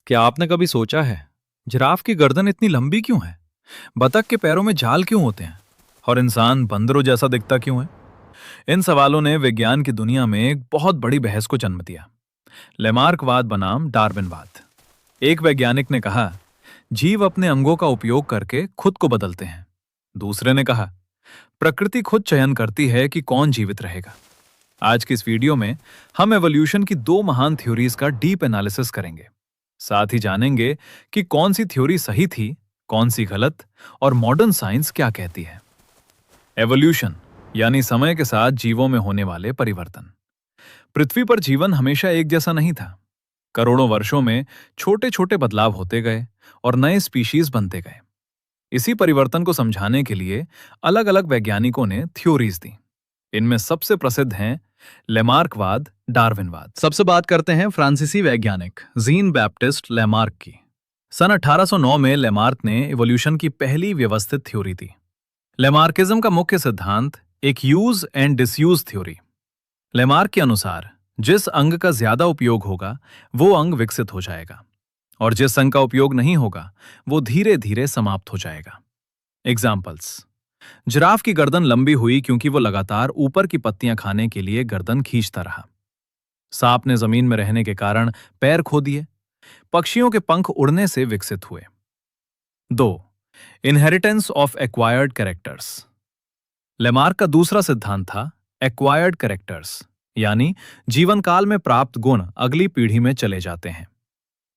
क्या आपने कभी सोचा है जिराफ की गर्दन इतनी लंबी क्यों है? बतख के पैरों में झाल क्यों होते हैं? और इंसान बंदरों जैसा दिखता क्यों है? इन सवालों ने विज्ञान की दुनिया में एक बहुत बड़ी बहस को जन्म दिया। लेमार्कवाद बनाम डार्विनवाद। एक वैज्ञानिक ने कहा, जीव अपने अंगों का उपयोग करके खुद को बदलते हैं। दूसरे ने कहा, प्रकृति खुद चयन करती है कि कौन जीवित रहेगा। आज की इस वीडियो में हम एवोल्यूशन की दो महान थ्योरीज का डीप एनालिसिस करेंगे। साथ ही जानेंगे कि कौन सी थ्योरी सही थी, कौन सी गलत, और मॉडर्न साइंस क्या कहती है। एवोल्यूशन यानी समय के साथ जीवों में होने वाले परिवर्तन। पृथ्वी पर जीवन हमेशा एक जैसा नहीं था। करोड़ों वर्षों में छोटे छोटे बदलाव होते गए और नए स्पीशीज बनते गए। इसी परिवर्तन को समझाने के लिए अलग अलग वैज्ञानिकों ने थ्योरीज दी। इनमें सबसे प्रसिद्ध हैं लेमार्कवाद, डार्विनवाद। सबसे बात करते हैं फ्रांसीसी वैज्ञानिक जीन बैप्टिस्ट लेमार्क की। सन 1809 में लेमार्क ने इवोल्यूशन की पहली व्यवस्थित थ्योरी दी। लेमार्किज्म का मुख्य सिद्धांत एक use and disuse theory. Lamarck के अनुसार जिस अंग का ज्यादा उपयोग होगा वो अंग विकसित हो जाएगा, और जिस अंग का उपयोग नहीं होगा वो धीरे धीरे समाप्त हो जाएगा। एग्जाम्पल्स: जिराफ की गर्दन लंबी हुई क्योंकि वो लगातार ऊपर की पत्तियां खाने के लिए गर्दन खींचता रहा। सांप ने जमीन में रहने के कारण पैर खो दिए। पक्षियों के पंख उड़ने से विकसित हुए। 2. Inheritance of acquired characters. Lamarck का दूसरा सिद्धांत था एक्वायर्ड कैरेक्टर्स, यानी जीवन काल में प्राप्त गुण अगली पीढ़ी में चले जाते हैं।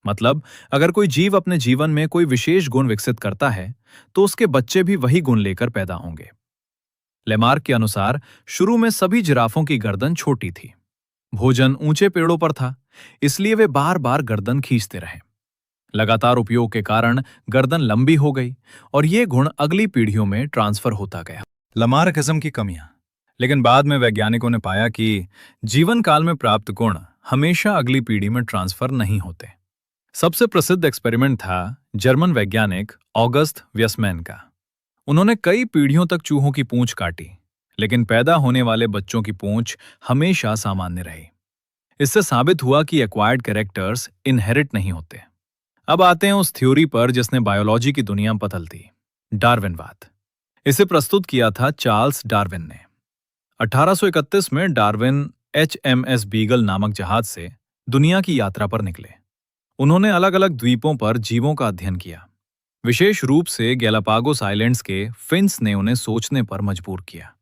मतलब, अगर कोई जीव अपने जीवन में कोई विशेष गुण विकसित करता है तो उसके बच्चे भी वही गुण लेकर पैदा होंगे। लेमार्क के अनुसार शुरू में सभी जिराफों की गर्दन छोटी थी। भोजन ऊंचे पेड़ों पर था, इसलिए वे बार बार गर्दन खींचते रहे। लगातार उपयोग के कारण गर्दन लंबी हो गई और ये गुण अगली पीढ़ियों में ट्रांसफर होता गया। लेमार्किज्म की कमियां। लेकिन बाद में वैज्ञानिकों ने पाया कि जीवन काल में प्राप्त गुण हमेशा अगली पीढ़ी में ट्रांसफर नहीं होते। सबसे प्रसिद्ध एक्सपेरिमेंट था जर्मन वैज्ञानिक ऑगस्ट वियसमैन का। उन्होंने कई पीढ़ियों तक चूहों की पूंछ काटी, लेकिन पैदा होने वाले बच्चों की पूंछ हमेशा सामान्य रही। इससे साबित हुआ कि एक्वायर्ड कैरेक्टर्स इनहेरिट नहीं होते। अब आते हैं उस थ्योरी पर जिसने बायोलॉजी की दुनिया बदल दी, डार्विनवाद। इसे प्रस्तुत किया था चार्ल्स डार्विन ने। 1831 में डार्विन HMS बीगल नामक जहाज से दुनिया की यात्रा पर निकले। उन्होंने अलग अलग द्वीपों पर जीवों का अध्ययन किया। विशेष रूप से गैलापागोस आइलैंड्स के फिन्स ने उन्हें सोचने पर मजबूर किया।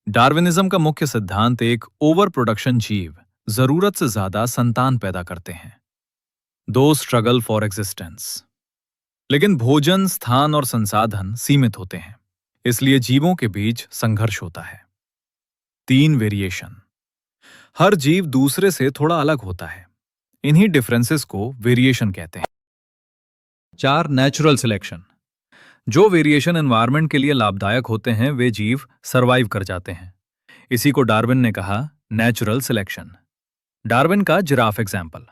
डार्विनिज्म का मुख्य सिद्धांत एक ओवर प्रोडक्शन जीव जरूरत से ज्यादा संतान पैदा करते हैं। 2. Struggle for existence. लेकिन भोजन, स्थान और संसाधन सीमित होते हैं, इसलिए जीवों के बीच संघर्ष होता है। 3. वेरिएशन। हर जीव दूसरे से थोड़ा अलग होता है। इन्हीं डिफरेंसेस को वेरिएशन कहते हैं। 4. Natural selection. जो वेरिएशन एनवायरनमेंट के लिए लाभदायक होते हैं वे जीव सरवाइव कर जाते हैं। इसी को डार्विन ने कहा नेचुरल सिलेक्शन। डार्विन का जिराफ एग्जाम्पल।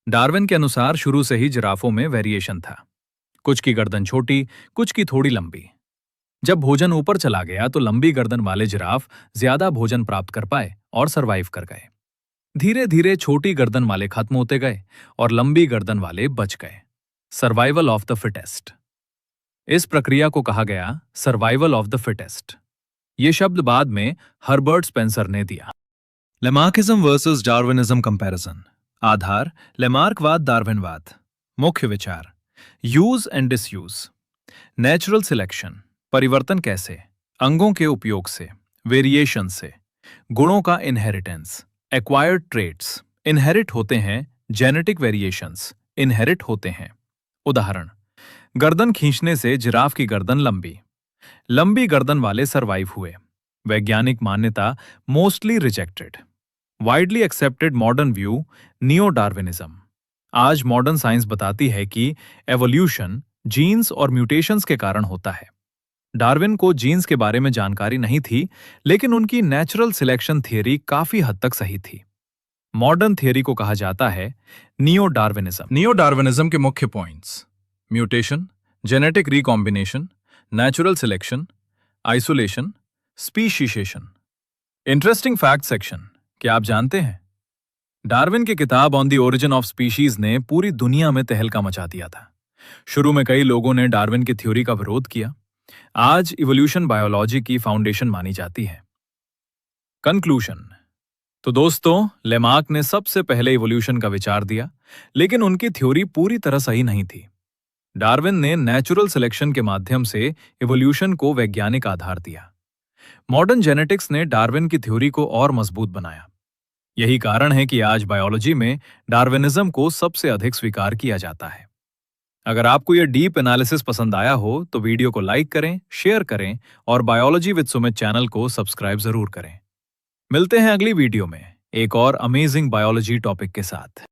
डार्विन के अनुसार शुरू से ही जिराफों में वेरिएशन था। कुछ की गर्दन छोटी, कुछ की थोड़ी लंबी। जब भोजन ऊपर चला गया तो लंबी गर्दन वाले जिराफ ज्यादा भोजन प्राप्त कर पाए और सरवाइव कर गए। धीरे धीरे छोटी गर्दन वाले खत्म होते गए और लंबी गर्दन वाले बच गए। Survival of the fittest. इस प्रक्रिया को कहा गया सर्वाइवल ऑफ द फिटेस्ट। ये शब्द बाद में हर्बर्ट स्पेंसर ने दिया। Lamarckism versus Darwinism comparison. आधार लेमार्कवाद, डार्विनवाद। मुख्य विचार use and disuse. Natural selection, परिवर्तन कैसे? अंगों के उपयोग से, वेरिएशन से। गुणों का इनहेरिटेंस, एक्वायर्ड ट्रेट्स इनहेरिट होते हैं, जेनेटिक वेरिएशंस इनहेरिट होते हैं। उदाहरण: गर्दन खींचने से जिराफ की गर्दन लंबी। लंबी गर्दन वाले सरवाइव हुए। वैज्ञानिक मान्यता mostly rejected. Widely accepted modern view neo Darwinism. आज मॉडर्न साइंस बताती है कि एवोल्यूशन जीन्स और म्यूटेशंस के कारण होता है। डार्विन को जीन्स के बारे में जानकारी नहीं थी, लेकिन उनकी नेचुरल सिलेक्शन थियरी काफी हद तक सही थी। मॉडर्न थियरी को कहा जाता है नियो डार्विनिज्म। नियो डार्विनिज्म के मुख्य points: mutation, genetic recombination, natural selection, isolation, speciation. Interesting fact section. क्या आप जानते हैं डार्विन की किताब On the Origin of Species ने पूरी दुनिया में तहलका मचा दिया था। शुरू में कई लोगों ने डार्विन की थ्योरी का विरोध किया। आज इवोल्यूशन बायोलॉजी की फाउंडेशन मानी जाती है। कंक्लूजन। तो दोस्तों, लेमार्क ने सबसे पहले इवोल्यूशन का विचार दिया, लेकिन उनकी थ्योरी पूरी तरह सही नहीं थी। डार्विन ने नेचुरल सिलेक्शन के माध्यम से इवोल्यूशन को वैज्ञानिक आधार दिया। मॉडर्न जेनेटिक्स ने डार्विन की थ्योरी को और मजबूत बनाया। यही कारण है कि आज बायोलॉजी में डार्विनिज्म को सबसे अधिक स्वीकार किया जाता है। अगर आपको यह डीप एनालिसिस पसंद आया हो तो वीडियो को लाइक करें, शेयर करें और बायोलॉजी विद सुमित चैनल को सब्सक्राइब जरूर करें। मिलते हैं अगली वीडियो में एक और अमेजिंग बायोलॉजी टॉपिक के साथ।